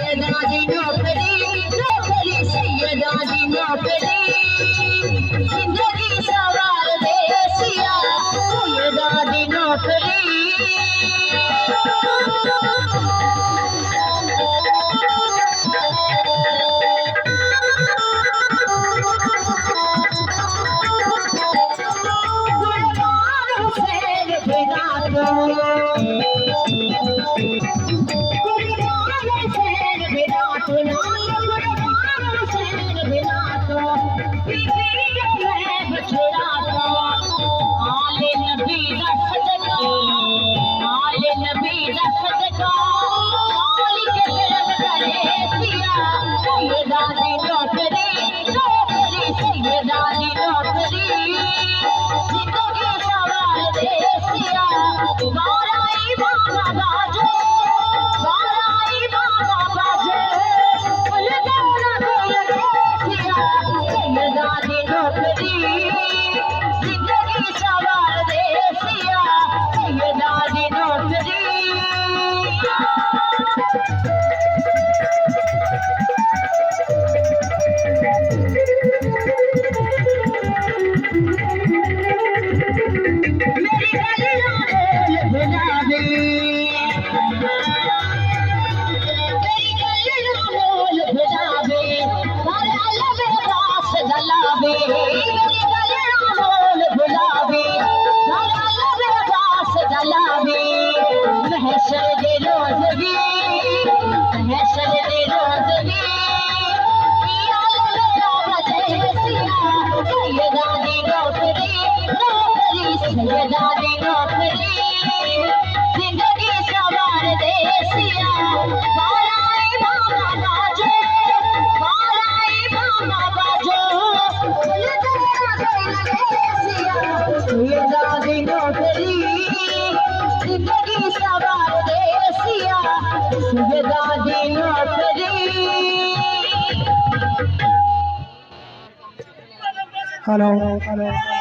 सैयदादी नौकरी नौकरी सैयदादी नौकरी जिंदगी सवार देसिया सैयदादी नौकरी सैयदादी नौकरी जिंदगी सवार देसिया बाराई बाबा बाजो सैयदादी नौकरी जिंदगी सवार देसिया सैयदादी नौकरी। हेलो।